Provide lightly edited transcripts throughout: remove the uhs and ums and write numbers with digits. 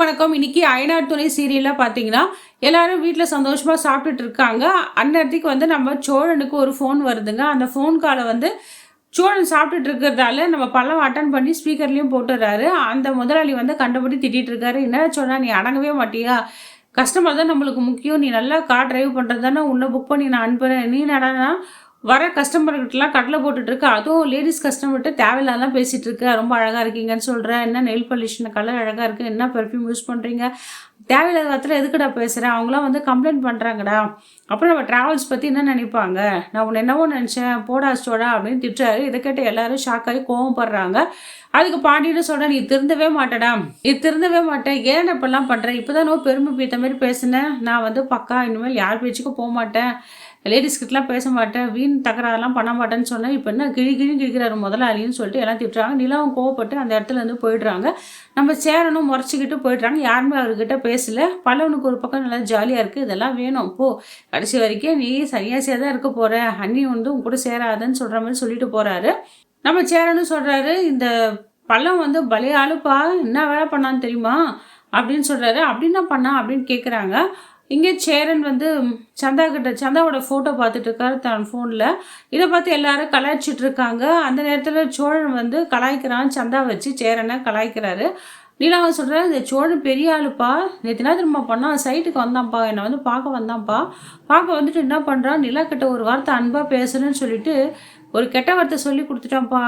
வணக்கம். இன்னைக்கு அயனார் துணை சீரியல்ல பார்த்தீங்கன்னா, எல்லாரும் வீட்ல சந்தோஷமா சாப்பிட்டுட்டு இருக்காங்க. அந்நேரத்துக்கு நம்ம சோழனுக்கு ஒரு ஃபோன் வருதுங்க. அந்த ஃபோன் கால சோழன் சாப்பிட்டுட்டு இருக்கிறதால நம்ம பல்லவ அட்டெண்ட் பண்ணி ஸ்பீக்கர்லயும் போட்டுறாரு. அந்த முதலாளி கண்டபடி திட்டிட்டு இருக்காரு. "என்ன சோழா நீ அடங்கவே மாட்டியா? கஸ்டமர் தான் நம்மளுக்கு முக்கியம். நீ நல்லா கார் டிரைவ் பண்றது தானே உன்ன புக் பண்ணி நான் அனுப்புறேன். நீ என்னடான்னா வர கஸ்டமர்கிட்டலாம் கட்டில போட்டுட்டு இருக்க. அதுவும் லேடீஸ் கஸ்டமர்கிட்ட தேவையில்லாதலாம் பேசிட்டு இருக்க. ரொம்ப அழகா இருக்கீங்கன்னு சொல்ற. என்ன நெயில் பாலிஷ் கலர் அழகா இருக்கு. என்ன பெர்ஃப்யூம் யூஸ் பண்றீங்க? தேவையில்லாத வார்த்தையில எதுக்குடா பேசுற? அவங்களாம் கம்ப்ளைண்ட் பண்றாங்கடா. அப்புறம் நம்ம டிராவல்ஸ் பத்தி என்ன நினைப்பாங்க? நான் உன்னை என்னவோ நினைச்சேன். போடா ஸ்டோடா அப்படின்னு திட்டுறாரு. இதை கேட்டு எல்லாரும் ஷாக் ஆகி கோவப்படுறாங்க. அதுக்கு பாண்டியன்னு சொல்ற, நீ திருந்தவே மாட்டடா. நீ திருந்தவே மாட்டேன். ஏன் இப்பெல்லாம் பண்ற? இப்பதான் பெருமை பீத்த மாதிரி பேசுனேன். நான் பக்கா இனிமேல் யார் பேச்சுக்கும் போக மாட்டேன். லேடிஸ் கிட்டலாம் பேச மாட்டேன். வீண் தகராறுலாம் பண்ண மாட்டேன்னு சொன்னேன். இப்போ என்ன கிழின்னு கிழிக்கிறாரு முதலாளின்னு சொல்லிட்டு எல்லாம் திட்டுறாங்க. நிலாவும் கோவப்பட்டு அந்த இடத்துல போயிடுறாங்க. நம்ம சேரனும் முறைச்சிக்கிட்டு போயிடுறாங்க. யாருமே அவர்கிட்ட பேசல. பல்லவனுக்கு ஒரு பக்கம் நல்லா ஜாலியாக இருக்குது. இதெல்லாம் வேணும் போ, கடைசி வரைக்கும் நீ சன்னியாசியாக தான் இருக்க போகிற. அண்ணி உன் கூட சேராதுன்னு சொல்கிற மாதிரி சொல்லிட்டு போகிறாரு. நம்ம சேரனும் சொல்கிறாரு, இந்த பல்லவன் பலே ஆளுப்பா, என்ன வேலை பண்ணான்னு தெரியுமா அப்படின்னு சொல்கிறாரு. அப்படின்னா பண்ணா அப்படின்னு கேட்குறாங்க. இங்கே சேரன் சந்தா கிட்ட சந்தாவோட ஃபோட்டோ பார்த்துட்டு இருக்காரு தன் ஃபோனில். இதை பார்த்து எல்லாரும் கலாய்ச்சிட்டு இருக்காங்க. அந்த நேரத்தில் சோழன் கலாய்க்கிறான். சந்தா வச்சு சேரனை கலாய்க்கிறாரு. நீலாவும் சொல்கிறேன், இந்த சோழன் பெரிய ஆளுப்பா, நேற்று என்ன திரும்ப பண்ணால் சைட்டுக்கு வந்தான்ப்பா, என்னை பார்க்க வந்தான்ப்பா. பார்க்க வந்துட்டு என்ன பண்ணுறான், நிலா கிட்ட ஒரு வார்த்தை அன்பாக பேசுகிறேன்னு சொல்லிட்டு ஒரு கெட்ட வார்த்தை சொல்லி கொடுத்துட்டான்ப்பா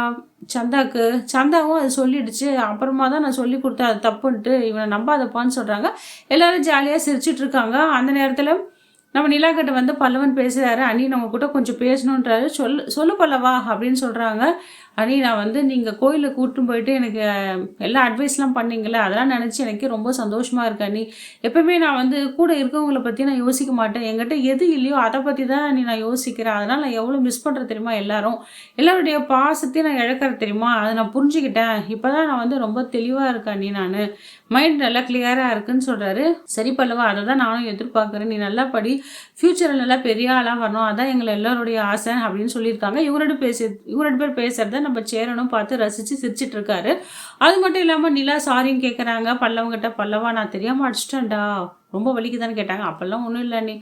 சந்தாக்கு. சந்தாவும் அது சொல்லிடுச்சு. அப்புறமா தான் நான் சொல்லி கொடுத்தேன் அது தப்புன்ட்டு, இவனை நம்பாதப்பான்னு சொல்கிறாங்க. எல்லோரும் ஜாலியாக சிரிச்சிட்டு இருக்காங்க. அந்த நேரத்தில் நம்ம நிலா கிட்ட பல்லவன் பேசுகிறாரு. அண்ணி நம்ம கூட கொஞ்சம் பேசணுன்றாரு. சொல்லு பல்லவா அப்படின்னு சொல்கிறாங்க. அண்ணி நான் நீங்கள் கோயிலுக்கு கூட்டின்னு போயிட்டு எனக்கு எல்லா அட்வைஸ்லாம் பண்ணீங்களே, அதெல்லாம் நினச்சி எனக்கு ரொம்ப சந்தோஷமாக இருக்கு அண்ணி. எப்பவுமே நான் கூட இருக்கவங்கள பற்றி நான் யோசிக்க மாட்டேன். என்கிட்ட எது இல்லையோ அதை பற்றி தான் நான் யோசிக்கிறேன். அதனால் நான் எவ்வளோ மிஸ் பண்ணுறது தெரியுமா எல்லாருடைய பாசத்தையும் நான் இழக்கிறது தெரியுமா, அதை நான் புரிஞ்சுக்கிட்டேன். இப்போ தான் நான் ரொம்ப தெளிவாக இருக்கேன் அண்ணி. நான் மைண்ட் நல்லா கிளியராக இருக்குன்னு சொல்கிறாரு. சரி பல்லவா, அதை தான் நானும் எதிர்பார்க்குறேன். நீ நல்லா படி, ஃப்யூச்சரில் நல்லா பெரிய ஆளாக வரணும், அதான் எங்களை எல்லாருடைய ஆசை அப்படின்னு சொல்லியிருக்காங்க. இவங்க ரெண்டு பேர் பேசுகிறத நம்ம சேரனும் பார்த்து ரசித்து சிரிச்சிட்டு இருக்காரு. அது மட்டும் இல்லாமல் நிலா சாரின்னு கேட்குறாங்க பல்லவங்கிட்ட. பல்லவா நான் தெரியாமல் அடிச்சிட்டேன்டா, ரொம்ப வலிக்குதான்னு கேட்டாங்க. அப்போல்லாம் ஒன்றும் இல்லை நீ,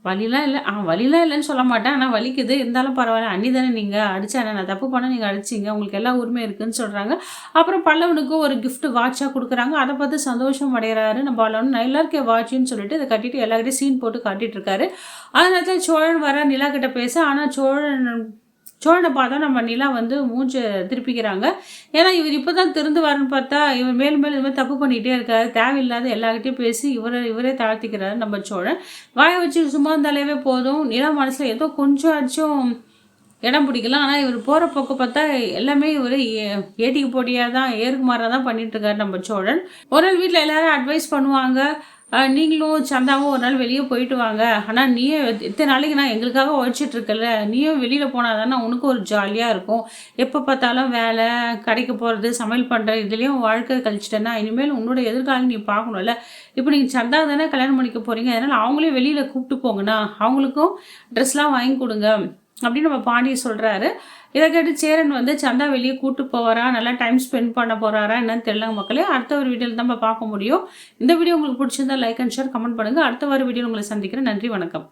வலிலாம் இல்லை. வலிலாம் இல்லைன்னு சொல்ல மாட்டேன், ஆனால் வலிக்குது, இருந்தாலும் பரவாயில்ல அண்ணி தானே நீங்கள் அடித்தா, நான் தப்பு பண்ண நீங்கள் அடிச்சிங்க, உங்களுக்கு எல்லா உரிமை இருக்குதுன்னு சொல்கிறாங்க. அப்புறம் பல்லவனுக்கு ஒரு கிஃப்ட் வாட்சாக கொடுக்குறாங்க. அதை பார்த்து சந்தோஷம் அடைகிறாரு. நம்ம பல்லவன் நான் எல்லாருக்கே வாட்சின்னு சொல்லிட்டு இதை கட்டிட்டு எல்லாருக்கிட்டையும் சீன் போட்டு காட்டிட்டு இருக்காரு. அதனால சோழன் வர நிலா கிட்ட பேச, ஆனால் சோழனை பார்த்தா நம்ம நிலா மூஞ்ச திருப்பிக்கிறாங்க. ஏன்னா இவர் இப்போ தான் திருந்து வரன்னு பார்த்தா இவர் மேலும் மேலும் இதுமாதிரி தப்பு பண்ணிகிட்டே இருக்காரு. தேவையில்லாத எல்லார்கிட்டையும் பேசி இவரே தாழ்த்திக்கிறாரு நம்ம சோழன். வாயை வச்சு சும்மா இருந்தாலே போதும். நிலா மனசில் ஏதோ கொஞ்சம் ஆச்சும் இடம் பிடிக்கலாம். ஆனால் இவர் போகிற போக்க பார்த்தா எல்லாமே இவர் ஏட்டிக்கு போட்டியாக தான் ஏருக்கு மாறாக தான் பண்ணிட்டு இருக்காரு நம்ம சோழன். ஒரு நாள் வீட்டில் எல்லாரும் அட்வைஸ் பண்ணுவாங்க, நீங்களும் சந்தாவும் ஒரு நாள் வெளியே போயிட்டு வாங்க. ஆனால் நீயே இத்தனை நாளைக்கு நான் எங்களுக்காக உழைச்சிட்ருக்கல, நீயும் வெளியில் போனால் தானே உனக்கு ஒரு ஜாலியாக இருக்கும். எப்போ பார்த்தாலும் வேலை, கடைக்கு போகிறது, சமையல் பண்ணுற இதுலேயும் வாழ்க்கை கழிச்சிட்டேன்னா இனிமேல் உன்னோட எதிர்காலம் நீ பார்க்கணும்ல. இப்போ நீங்கள் சந்தா தானே கல்யாணம் பண்ணிக்க போகிறீங்க, அதனால் அவங்களே வெளியில் கூப்பிட்டு போங்கண்ணா, அவங்களுக்கும் ட்ரெஸ்லாம் வாங்கி கொடுங்க அப்படின்னு நம்ம பாண்டிய சொல்கிறாரு. இதை கேட்டு சேரன் சந்தா வெளியே கூப்பிட்டு போவாரா, நல்லா டைம் ஸ்பெண்ட் பண்ண போகிறாரா என்னன்னு தெரியல மக்களே. அடுத்த ஒரு வீடியோவில் தான் பார்க்க முடியும். இந்த வீடியோ உங்களுக்கு பிடிச்சிருந்தா லைக் அண்ட் ஷேர் கமெண்ட் பண்ணுங்கள். அடுத்த ஒரு வீடியோ உங்களை சந்திக்கிறேன். நன்றி, வணக்கம்.